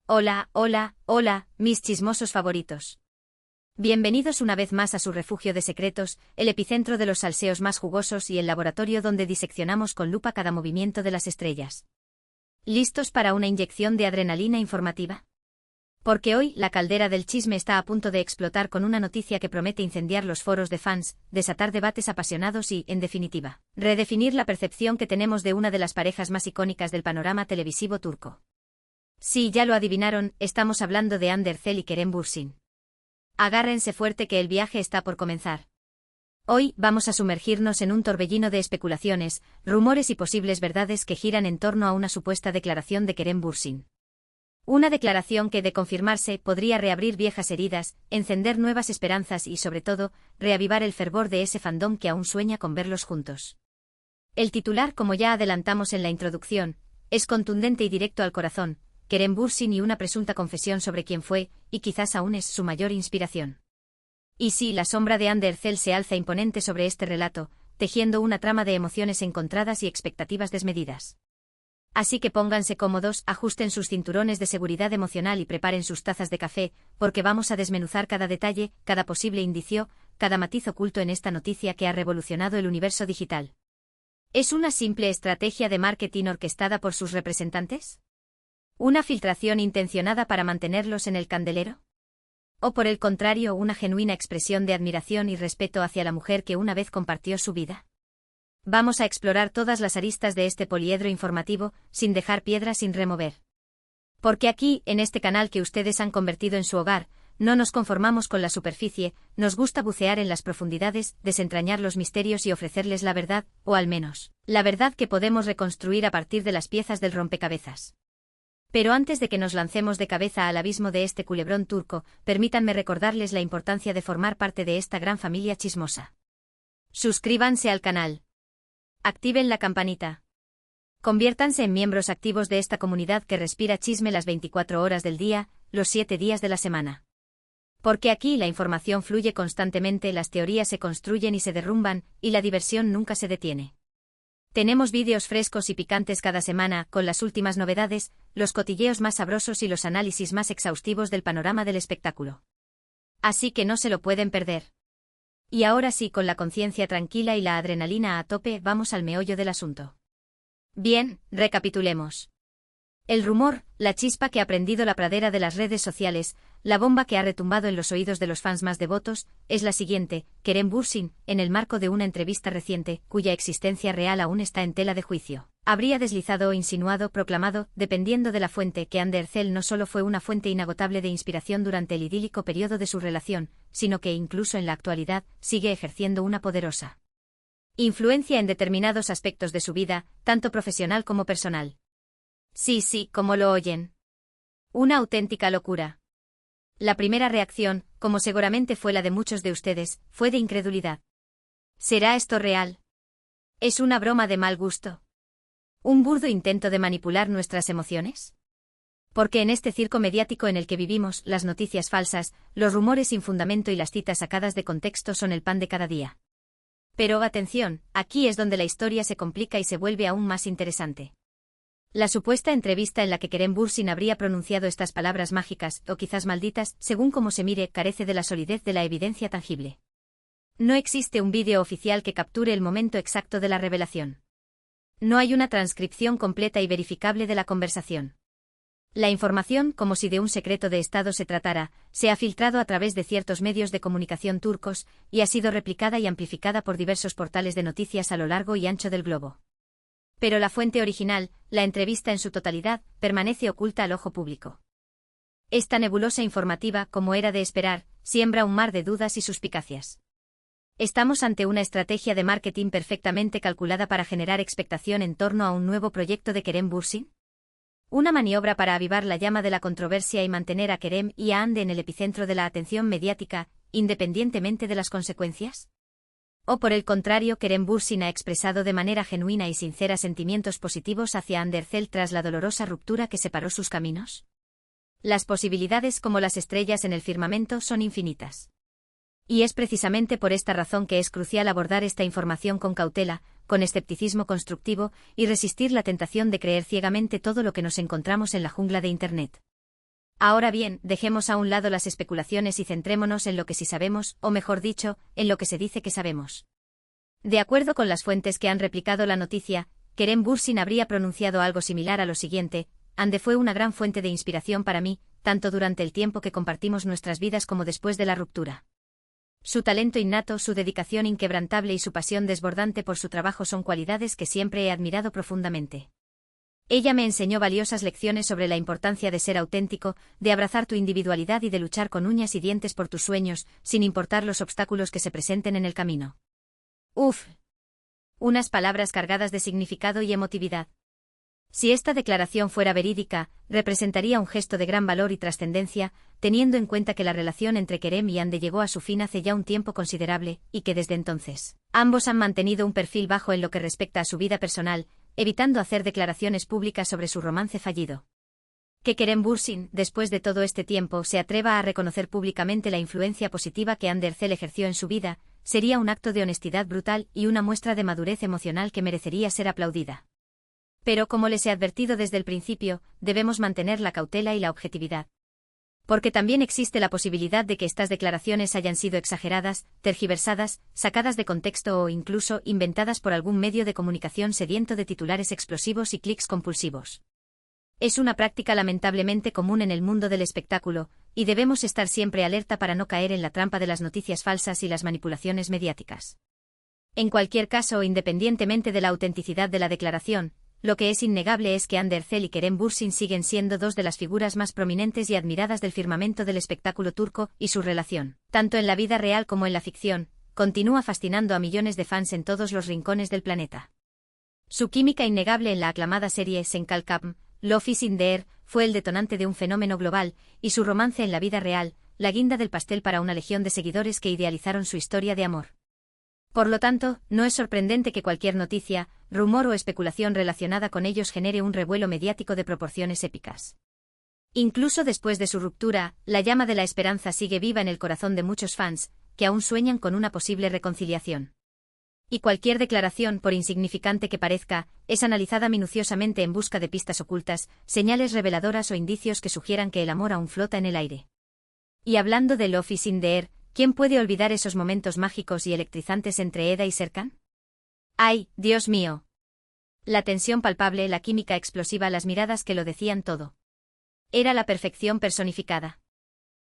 Hola, hola, hola, mis chismosos favoritos. Bienvenidos una vez más a su refugio de secretos, el epicentro de los salseos más jugosos y el laboratorio donde diseccionamos con lupa cada movimiento de las estrellas. ¿Listos para una inyección de adrenalina informativa? Porque hoy la caldera del chisme está a punto de explotar con una noticia que promete incendiar los foros de fans, desatar debates apasionados y, en definitiva, redefinir la percepción que tenemos de una de las parejas más icónicas del panorama televisivo turco. Sí, ya lo adivinaron, estamos hablando de Hande Erçel y Kerem Bürsin. Agárrense fuerte que el viaje está por comenzar. Hoy vamos a sumergirnos en un torbellino de especulaciones, rumores y posibles verdades que giran en torno a una supuesta declaración de Kerem Bürsin. Una declaración que, de confirmarse, podría reabrir viejas heridas, encender nuevas esperanzas y, sobre todo, reavivar el fervor de ese fandom que aún sueña con verlos juntos. El titular, como ya adelantamos en la introducción, es contundente y directo al corazón: Kerem Bürsin y una presunta confesión sobre quién fue, y quizás aún es su mayor inspiración. Y sí, la sombra de Hande Erçel se alza imponente sobre este relato, tejiendo una trama de emociones encontradas y expectativas desmedidas. Así que pónganse cómodos, ajusten sus cinturones de seguridad emocional y preparen sus tazas de café, porque vamos a desmenuzar cada detalle, cada posible indicio, cada matiz oculto en esta noticia que ha revolucionado el universo digital. ¿Es una simple estrategia de marketing orquestada por sus representantes? ¿Una filtración intencionada para mantenerlos en el candelero? ¿O por el contrario, una genuina expresión de admiración y respeto hacia la mujer que una vez compartió su vida? Vamos a explorar todas las aristas de este poliedro informativo, sin dejar piedra sin remover. Porque aquí, en este canal que ustedes han convertido en su hogar, no nos conformamos con la superficie, nos gusta bucear en las profundidades, desentrañar los misterios y ofrecerles la verdad, o al menos, la verdad que podemos reconstruir a partir de las piezas del rompecabezas. Pero antes de que nos lancemos de cabeza al abismo de este culebrón turco, permítanme recordarles la importancia de formar parte de esta gran familia chismosa. Suscríbanse al canal. Activen la campanita. Conviértanse en miembros activos de esta comunidad que respira chisme las 24 horas del día, los 7 días de la semana. Porque aquí la información fluye constantemente, las teorías se construyen y se derrumban, y la diversión nunca se detiene. Tenemos vídeos frescos y picantes cada semana, con las últimas novedades, los cotilleos más sabrosos y los análisis más exhaustivos del panorama del espectáculo. Así que no se lo pueden perder. Y ahora sí, con la conciencia tranquila y la adrenalina a tope, vamos al meollo del asunto. Bien, recapitulemos. El rumor, la chispa que ha prendido la pradera de las redes sociales, la bomba que ha retumbado en los oídos de los fans más devotos, es la siguiente: Kerem Bürsin, en el marco de una entrevista reciente, cuya existencia real aún está en tela de juicio, habría deslizado o insinuado, proclamado, dependiendo de la fuente, que Hande Erçel no solo fue una fuente inagotable de inspiración durante el idílico periodo de su relación, sino que incluso en la actualidad, sigue ejerciendo una poderosa influencia en determinados aspectos de su vida, tanto profesional como personal. Sí, como lo oyen. Una auténtica locura. La primera reacción, como seguramente fue la de muchos de ustedes, fue de incredulidad. ¿Será esto real? ¿Es una broma de mal gusto? ¿Un burdo intento de manipular nuestras emociones? Porque en este circo mediático en el que vivimos, las noticias falsas, los rumores sin fundamento y las citas sacadas de contexto son el pan de cada día. Pero atención, aquí es donde la historia se complica y se vuelve aún más interesante. La supuesta entrevista en la que Kerem Bürsin habría pronunciado estas palabras mágicas, o quizás malditas, según como se mire, carece de la solidez de la evidencia tangible. No existe un vídeo oficial que capture el momento exacto de la revelación. No hay una transcripción completa y verificable de la conversación. La información, como si de un secreto de Estado se tratara, se ha filtrado a través de ciertos medios de comunicación turcos, y ha sido replicada y amplificada por diversos portales de noticias a lo largo y ancho del globo. Pero la fuente original, la entrevista en su totalidad, permanece oculta al ojo público. Esta nebulosa informativa, como era de esperar, siembra un mar de dudas y suspicacias. ¿Estamos ante una estrategia de marketing perfectamente calculada para generar expectación en torno a un nuevo proyecto de Kerem Bürsin? ¿Una maniobra para avivar la llama de la controversia y mantener a Kerem y a Hande en el epicentro de la atención mediática, independientemente de las consecuencias? ¿O por el contrario, Kerem Bürsin ha expresado de manera genuina y sincera sentimientos positivos hacia Hande Erçel tras la dolorosa ruptura que separó sus caminos? Las posibilidades, como las estrellas en el firmamento, son infinitas. Y es precisamente por esta razón que es crucial abordar esta información con cautela, con escepticismo constructivo, y resistir la tentación de creer ciegamente todo lo que nos encontramos en la jungla de Internet. Ahora bien, dejemos a un lado las especulaciones y centrémonos en lo que sí sabemos, o mejor dicho, en lo que se dice que sabemos. De acuerdo con las fuentes que han replicado la noticia, Kerem Bürsin habría pronunciado algo similar a lo siguiente: Hande fue una gran fuente de inspiración para mí, tanto durante el tiempo que compartimos nuestras vidas como después de la ruptura. Su talento innato, su dedicación inquebrantable y su pasión desbordante por su trabajo son cualidades que siempre he admirado profundamente. Ella me enseñó valiosas lecciones sobre la importancia de ser auténtico, de abrazar tu individualidad y de luchar con uñas y dientes por tus sueños, sin importar los obstáculos que se presenten en el camino. Uf. Unas palabras cargadas de significado y emotividad. Si esta declaración fuera verídica, representaría un gesto de gran valor y trascendencia, teniendo en cuenta que la relación entre Kerem y Hande llegó a su fin hace ya un tiempo considerable, y que desde entonces, ambos han mantenido un perfil bajo en lo que respecta a su vida personal, evitando hacer declaraciones públicas sobre su romance fallido. Que Kerem Bürsin, después de todo este tiempo, se atreva a reconocer públicamente la influencia positiva que Hande Erçel ejerció en su vida, sería un acto de honestidad brutal y una muestra de madurez emocional que merecería ser aplaudida. Pero como les he advertido desde el principio, debemos mantener la cautela y la objetividad. Porque también existe la posibilidad de que estas declaraciones hayan sido exageradas, tergiversadas, sacadas de contexto o incluso inventadas por algún medio de comunicación sediento de titulares explosivos y clics compulsivos. Es una práctica lamentablemente común en el mundo del espectáculo, y debemos estar siempre alerta para no caer en la trampa de las noticias falsas y las manipulaciones mediáticas. En cualquier caso, independientemente de la autenticidad de la declaración, lo que es innegable es que Hande Erçel y Kerem Bürsin siguen siendo dos de las figuras más prominentes y admiradas del firmamento del espectáculo turco, y su relación, tanto en la vida real como en la ficción, continúa fascinando a millones de fans en todos los rincones del planeta. Su química innegable en la aclamada serie Sen Kalkam, Love is in the Air, fue el detonante de un fenómeno global, y su romance en la vida real, la guinda del pastel para una legión de seguidores que idealizaron su historia de amor. Por lo tanto, no es sorprendente que cualquier noticia, rumor o especulación relacionada con ellos genere un revuelo mediático de proporciones épicas. Incluso después de su ruptura, la llama de la esperanza sigue viva en el corazón de muchos fans, que aún sueñan con una posible reconciliación. Y cualquier declaración, por insignificante que parezca, es analizada minuciosamente en busca de pistas ocultas, señales reveladoras o indicios que sugieran que el amor aún flota en el aire. Y hablando de Love is in the Air, ¿quién puede olvidar esos momentos mágicos y electrizantes entre Eda y Serkan? ¡Ay, Dios mío! La tensión palpable, la química explosiva, las miradas que lo decían todo. Era la perfección personificada.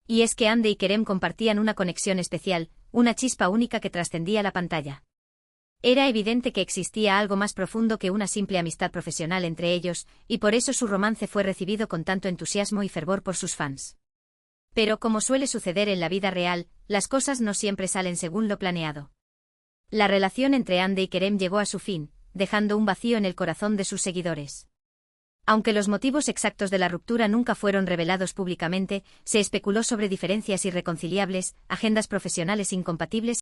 Y es que Hande y Kerem compartían una conexión especial, una chispa única que trascendía la pantalla. Era evidente que existía algo más profundo que una simple amistad profesional entre ellos, y por eso su romance fue recibido con tanto entusiasmo y fervor por sus fans. Pero como suele suceder en la vida real, las cosas no siempre salen según lo planeado. La relación entre Hande y Kerem llegó a su fin, dejando un vacío en el corazón de sus seguidores. Aunque los motivos exactos de la ruptura nunca fueron revelados públicamente, se especuló sobre diferencias irreconciliables, agendas profesionales incompatibles